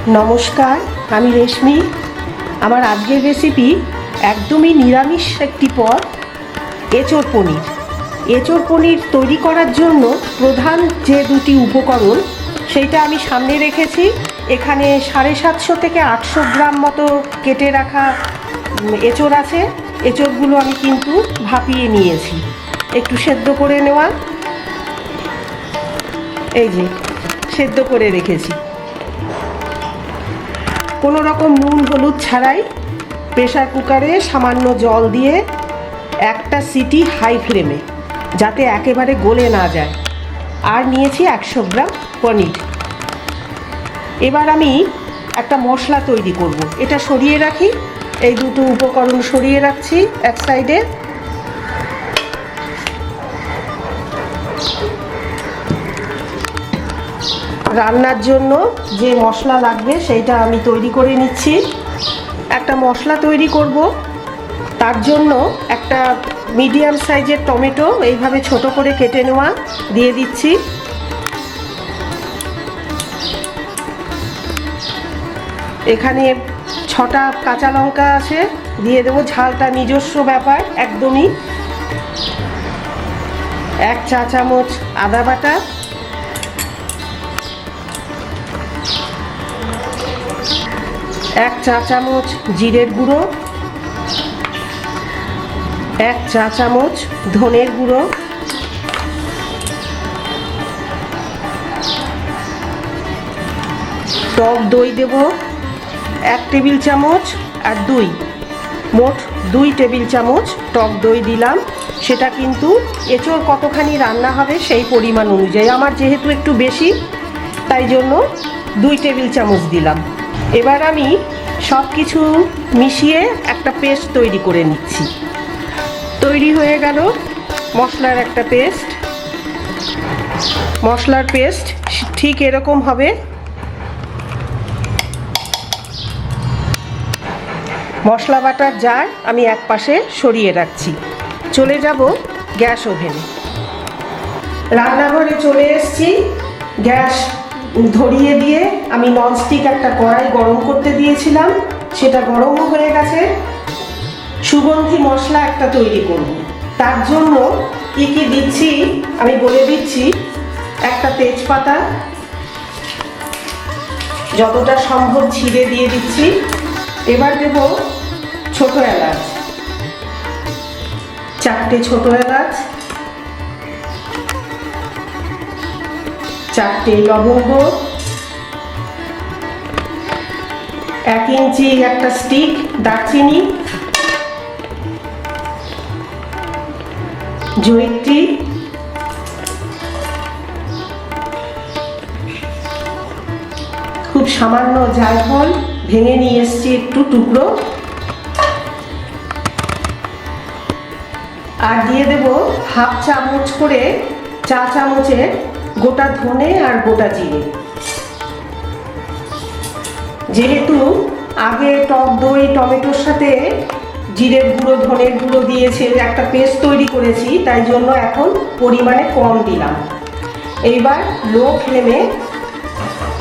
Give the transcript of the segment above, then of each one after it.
নমস্কার, আমি রেশমি। আমার আজকের রেসিপি একদমই নিরামিষ একটি পদ, এঁচোড় পনির। এঁচোড় পনির তৈরি করার জন্য প্রধান যে দুটি উপকরণ সেইটা আমি সামনে রেখেছি। এখানে 750 থেকে 800 গ্রাম মতো কেটে রাখা এঁচোড় আছে। এঁচোড়গুলো আমি কিন্তু ভাপিয়ে নিয়েছি, একটু সেদ্ধ করে নেওয়া। এই যে সেদ্ধ করে রেখেছি, কোনো রকম নুন হলুদ ছাড়াই প্রেসার কুকারে সামান্য জল দিয়ে একটা সিটি হাই ফ্লেমে, যাতে একেবারে গলে না যায়। আর নিয়েছি 100 গ্রাম পনির। এবার আমি একটা মশলা তৈরি করব। এটা সরিয়ে রাখি, এই দুটো উপকরণ সরিয়ে রাখছি এক সাইডে। রান্নার জন্য যে মশলা লাগবে সেইটা আমি তৈরি করে নিচ্ছি। একটা মশলা তৈরি করব, তার জন্য একটা মিডিয়াম সাইজের টমেটো এইভাবে ছোট করে কেটে নেওয়া দিয়ে দিচ্ছি। এখানে 6টা কাঁচা লঙ্কা আছে, দিয়ে দেবো। ঝালটা নিজস্ব ব্যাপার একদমই। 1 চা চামচ আদা বাটা, 1 চা চামচ জিরের গুঁড়ো, 1 চা চামচ ধনের গুঁড়ো, টক দই দেব 1 টেবিল চামচ, আর মোট 2 টেবিল চামচ টক দই দিলাম। সেটা কিন্তু এঁচোড় কতখানি রান্না হবে সেই পরিমাণ অনুযায়ী, আমার যেহেতু একটু বেশি তাই জন্য 2 টেবিল চামচ দিলাম। এবার আমি সব কিছু মিশিয়ে একটা পেস্ট তৈরি করে নিচ্ছি। তৈরি হয়ে গেল মশলার একটা পেস্ট। মশলার পেস্ট ঠিক এরকম হবে। মশলা বাটার জার আমি এক পাশে সরিয়ে রাখছি। চলে যাব গ্যাস ওভেনে। রান্নাঘরে চলে এসেছি। গ্যাস ধরিয়ে দিয়ে আমি ননস্টিক একটা কড়াই গরম করতে দিয়েছিলাম, সেটা গরমও হয়ে গেছে। সুগন্ধি মশলা একটা তৈরি করব। তার জন্য কী কী দিচ্ছি আমি বলে দিচ্ছি। একটা তেজপাতা যতটা সম্ভব ছিঁড়ে দিয়ে দিচ্ছি। এবার দেব ছোট এলাচ, 4টে ছোট এলাচ, 4টে লবঙ্গ, 1 ইঞ্চি একটা স্টিক দারচিনি, জয়িত্রী, খুব সামান্য জায়ফল ভেঙে নিয়ে এসছি একটু টুকরো, আর দিয়ে দেব 1/2 চামচ করে চা চামচের গোটা ধনে আর গোটা জিরে। যেহেতু আগে টক দই টমেটোর সাথে জিরের গুঁড়ো ধনের গুঁড়ো দিয়েছে, একটা পেস্ট তৈরি করেছি, তাই জন্য এখন পরিমাণে কম দিলাম। এইবার লো ফ্লেমে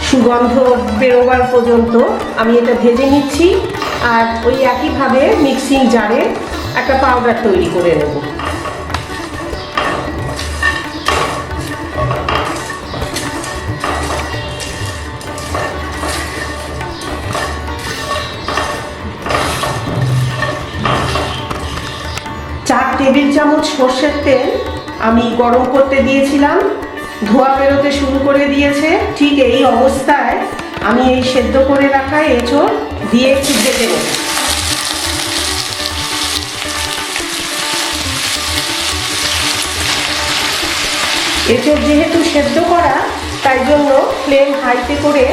সুগন্ধ বেরোবার পর্যন্ত আমি এটা ভেজে নিচ্ছি। আর ওই একইভাবে মিক্সিং জারে একটা পাউডার তৈরি করে নেব। চার টেবিল চামচ সর্ষের তেল আমি গরম করতে দিয়েছিলাম, ধোঁয়া বেরোতে শুরু করে দিয়েছে। ঠিক এই অবস্থায় আমি এই সেদ্ধ করে রাখা এঁচোড় দিয়ে একটু ভেজে নেব। এঁচোড় যেহেতু সেদ্ধ করা, তাই জন্য ফ্লেম হাইতে করে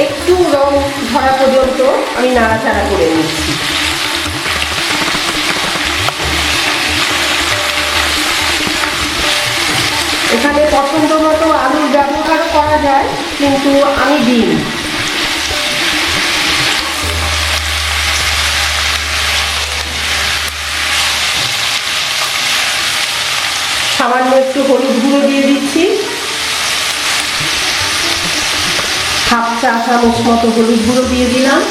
একটু রং ধরা পর্যন্ত আমি নাড়াচাড়া করে নিচ্ছি। এখানে পছন্দ মতো আলুর ব্যবহার করা যায়, কিন্তু আমি দিই। সামান্য একটু হলুদ গুঁড়ো দিয়ে দিচ্ছি, হাফ চা চামচ মতো হলুদ গুঁড়ো দিয়ে দিলাম।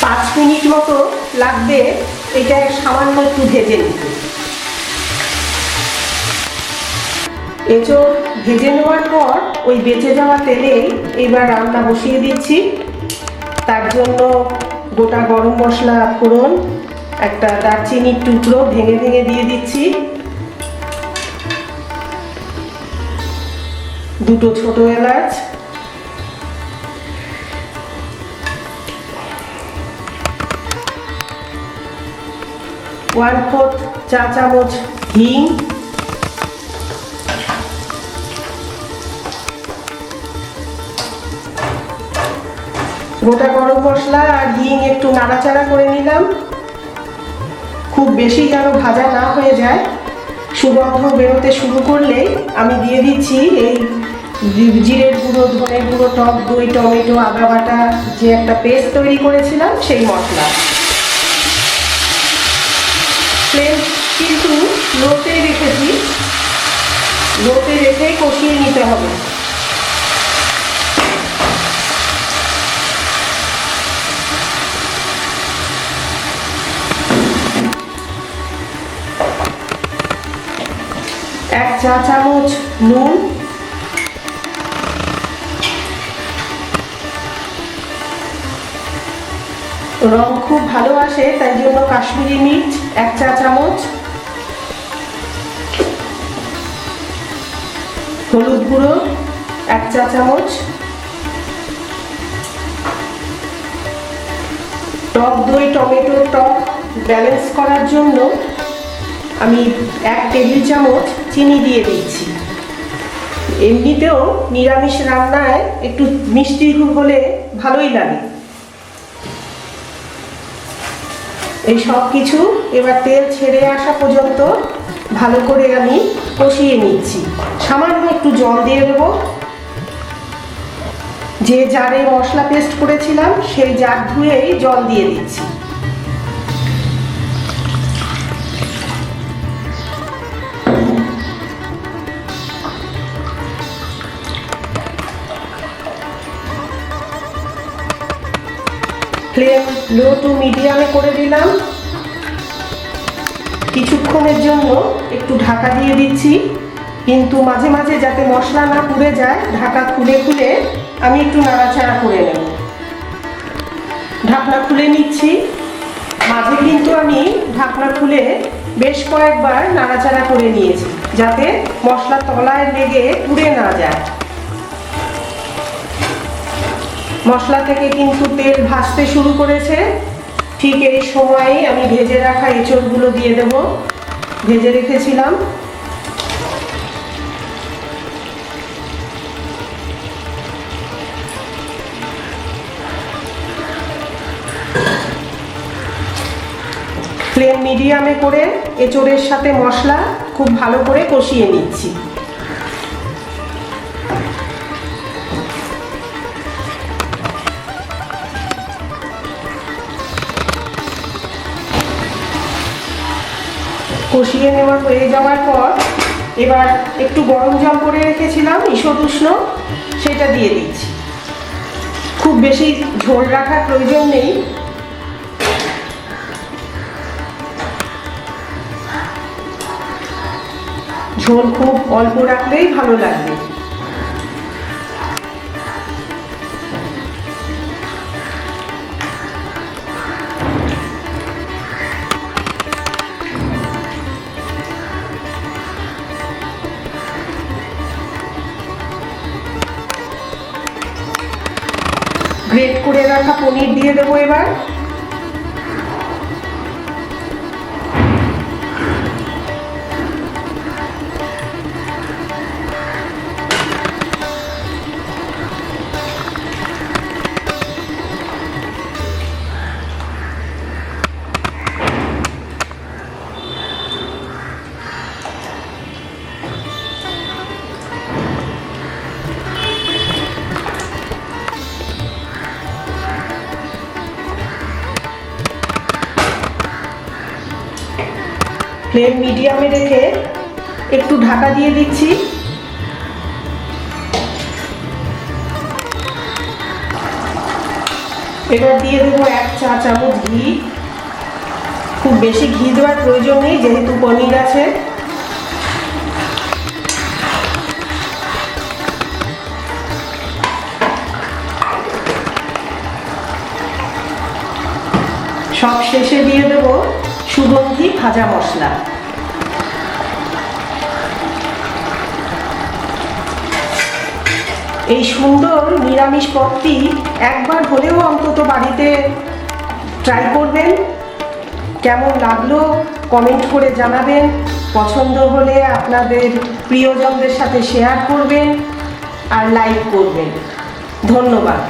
পাঁচ মিনিট মতো লাগবে এটা সামান্য একটু ভেজে নিতে। এঁচোড় ভেজে নেওয়ার পর ওই বেঁচে যাওয়া তেলে এবার রান্না বসিয়ে দিচ্ছি। তার জন্য গোটা গরম মশলা ফোড়ন, একটা দারচিনির টুকরো ভেঙে ভেঙে দিয়ে দিচ্ছি, দুটো ছোট এলাচ, 1/4 চা চামচ হিং, গোটা গরম মশলা আর হিং একটু নাড়াচাড়া করে নিলাম। খুব বেশি যেন ভাজা না হয়ে যায়, সুগন্ধ বেরোতে শুরু করলে আমি দিয়ে দিচ্ছি এই জিরের গুঁড়ো, ধনের গুঁড়ো, টক দই, টমেটো, আদা বাটা যে একটা পেস্ট তৈরি করেছিলাম সেই মশলা। ফ্লেম কিন্তু লোতে রেখেছি, লোতে রেখেই কষিয়ে নিতে হবে। এক চা চামচ নুন, রং খুব ভালো আসে তাই জন্য কাশ্মীরি মির্চ 1 চা চামচ, হলুদ গুঁড়ো 1 চা চামচ, টক দই টমেটোর টক ব্যালেন্স করার জন্য আমি 1 টেবিল চামচ চিনি দিয়ে দিচ্ছি। এমনিতেও নিরামিষ রান্নায় একটু মিষ্টি হলে ভালোই লাগে। এই সব কিছু এবার তেল ছেড়ে আসা পর্যন্ত ভালো করে আমি কষিয়ে নিচ্ছি। সামান্য একটু জল দিয়ে দেব। যে জারে মশলা পেস্ট করেছিলাম সেই জার ধুয়েই জল দিয়ে দিচ্ছি। ফ্লেম লো টু মিডিয়ামে করে দিলাম। কিছুক্ষণের জন্য একটু ঢাকা দিয়ে দিচ্ছি, কিন্তু মাঝে মাঝে যাতে মশলা না পুড়ে যায় ঢাকা খুলে খুলে আমি একটু নাড়াচাড়া করে নেব। ঢাকনা খুলে নিচ্ছি। মাঝে কিন্তু আমি ঢাকনা খুলে বেশ কয়েকবার নাড়াচাড়া করে নিয়েছি যাতে মশলা তলায় লেগে পুড়ে না যায়। মশলা থেকে কিন্তু তেল ভাসতে শুরু করেছে। ঠিক এই সময়ে আমি ভেজে রাখা এঁচোড়গুলো দিয়ে দেব, ভেজে রেখেছিলাম। ফ্লেম মিডিয়ামে করে এঁচোড়ের সাথে মশলা খুব ভালো করে কষিয়ে নিচ্ছি। কষিয়ে নেওয়া হয়ে যাওয়ার পর এবার একটু গরম জল করে রেখেছিলাম ঈষৎ উষ্ণ, সেটা দিয়ে দিচ্ছি। খুব বেশি ঝোল রাখার প্রয়োজন নেই। ঝোল খুব অল্প রাখলেই ভালো লাগবে। গ্রেট করে রাখা পনির দিয়ে দেবো এবার। ফ্লেম মিডিয়ামে রেখে একটু ঢাকা দিয়ে দিচ্ছি। এবার দিয়ে দেবো 1 চা চামচ ঘি। খুব বেশি ঘি দেওয়ার প্রয়োজন নেই যেহেতু পনির আছে। সব শেষে দিয়ে দেবো সুগন্ধি ভাজা মশলা। এই সুন্দর নিরামিষ পদটি একবার হলেও অন্তত বাড়িতে ট্রাই করবেন। কেমন লাগলো কমেন্ট করে জানাবেন। পছন্দ হলে আপনাদের প্রিয়জনদের সাথে শেয়ার করবেন আর লাইক করবেন। ধন্যবাদ।